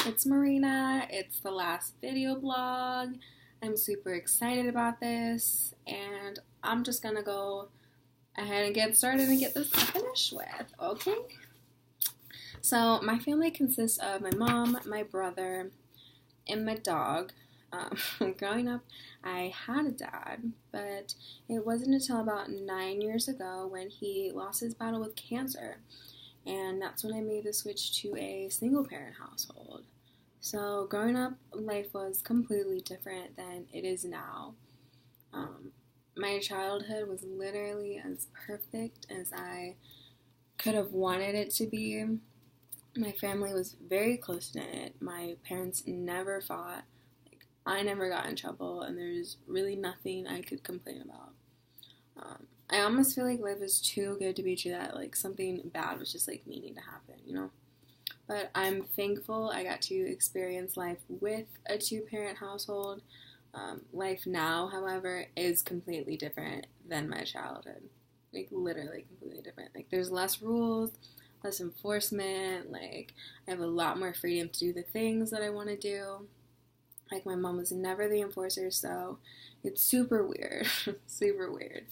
It's Marina. It's the last video blog. I'm super excited about this, and I'm just gonna go ahead and get started and get this finished with, okay? So, my family consists of my mom, my brother, and my dog. Growing up, I had a dad, but it wasn't until about 9 years ago when he lost his battle with cancer. And that's when I made the switch to a single parent household. So growing up, life was completely different than it is now. My childhood was literally as perfect as I could have wanted it to be. My family was very close-knit. My parents never fought. I never got in trouble, and there's really nothing I could complain about. I almost feel like life is too good to be true, that something bad was just meaning to happen. But I'm thankful I got to experience life with a two-parent household. Life now, however, is completely different than my childhood. Literally completely different. There's less rules, less enforcement. I have a lot more freedom to do the things that I want to do. My mom was never the enforcer, so it's super weird. Super weird.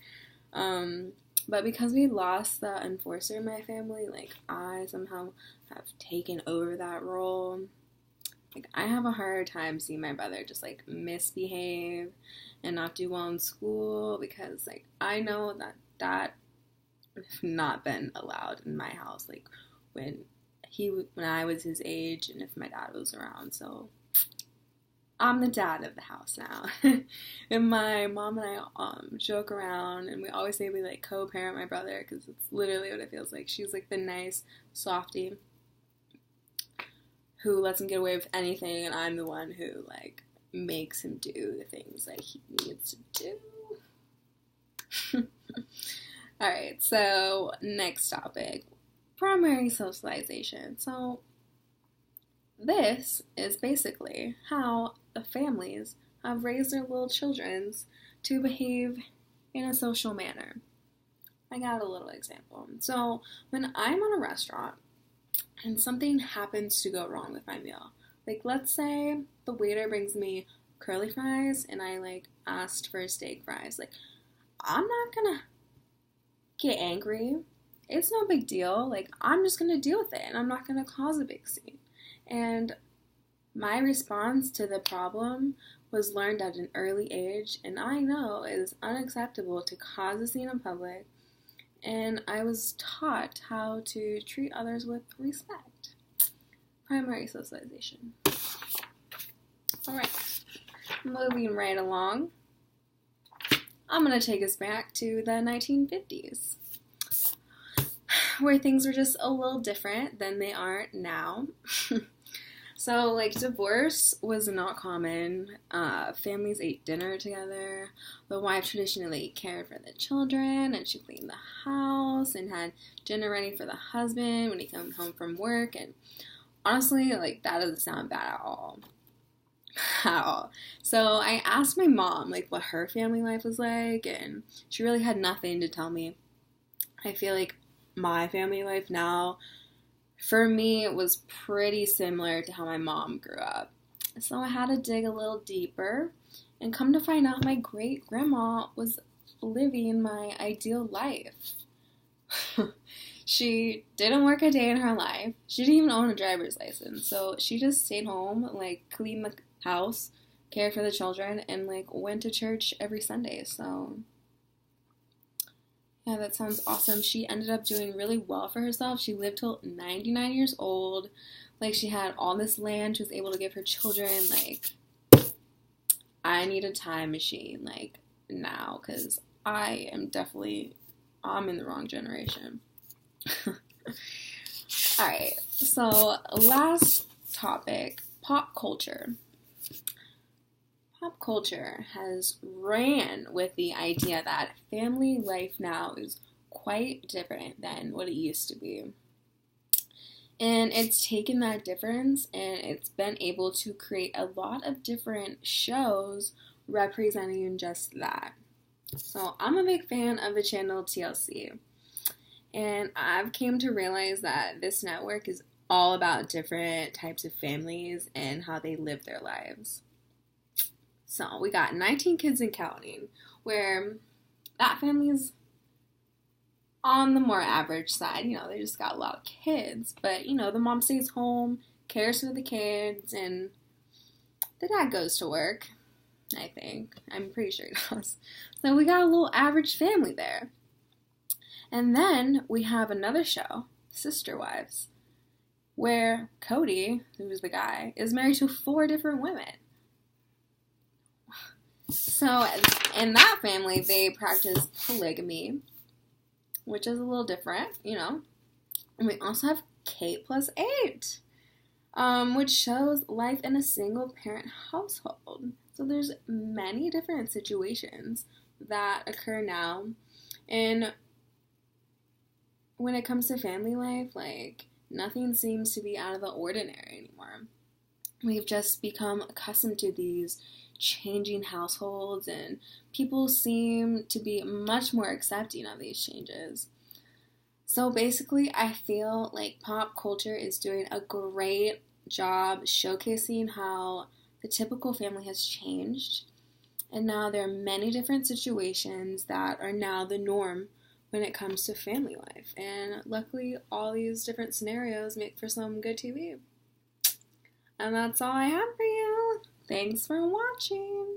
But because we lost the enforcer in my family, I somehow have taken over that role. I have a hard time seeing my brother just, misbehave and not do well in school, because, I know that has not been allowed in my house, when I was his age and if my dad was around, so I'm the dad of the house now. And my mom and I joke around, and we always say we co-parent my brother, because it's literally what it feels like. She's the nice softie who lets him get away with anything, and I'm the one who makes him do the things that he needs to do. Alright, so next topic, primary socialization. So this is basically how the families have raised their little children to behave in a social manner. I got a little example. So when I'm on a restaurant and something happens to go wrong with my meal, let's say the waiter brings me curly fries and I asked for steak fries, I'm not gonna get angry. It's no big deal. I'm just gonna deal with it, and I'm not gonna cause a big scene. And my response to the problem was learned at an early age, and I know it is unacceptable to cause a scene in public, and I was taught how to treat others with respect. Primary socialization. Alright, moving right along. I'm going to take us back to the 1950s, where things were just a little different than they are now. So, divorce was not common. Families ate dinner together. The wife traditionally cared for the children, and she cleaned the house and had dinner ready for the husband when he came home from work. And honestly, that doesn't sound bad at all. At all. So I asked my mom, what her family life was like, and she really had nothing to tell me. I feel like my family life now, for me, it was pretty similar to how my mom grew up. So I had to dig a little deeper and come to find out my great-grandma was living my ideal life. She didn't work a day in her life. She didn't even own a driver's license. So she just stayed home, cleaned the house, cared for the children, and went to church every Sunday. So yeah, that sounds awesome. She ended up doing really well for herself. She lived till 99 years old. She had all this land. She was able to give her children. I need a time machine, now, because I'm in the wrong generation. Alright, so last topic, pop culture. Pop culture has ran with the idea that family life now is quite different than what it used to be. And it's taken that difference and it's been able to create a lot of different shows representing just that. So I'm a big fan of the channel TLC. And I've came to realize that this network is all about different types of families and how they live their lives. So we got 19 kids and counting, where that family is on the more average side. They just got a lot of kids, but the mom stays home, cares for the kids, and the dad goes to work, I think. I'm pretty sure he does. So we got a little average family there. And then we have another show, Sister Wives, where Cody, who's the guy, is married to 4 different women. So in that family, they practice polygamy, which is a little different, And we also have Kate plus 8, which shows life in a single-parent household. So there's many different situations that occur now. And when it comes to family life, nothing seems to be out of the ordinary anymore. We've just become accustomed to these changing households, and people seem to be much more accepting of these changes. So basically, I feel like pop culture is doing a great job showcasing how the typical family has changed, and now there are many different situations that are now the norm when it comes to family life. And luckily, all these different scenarios make for some good TV. And that's all I have for you. Thanks for watching.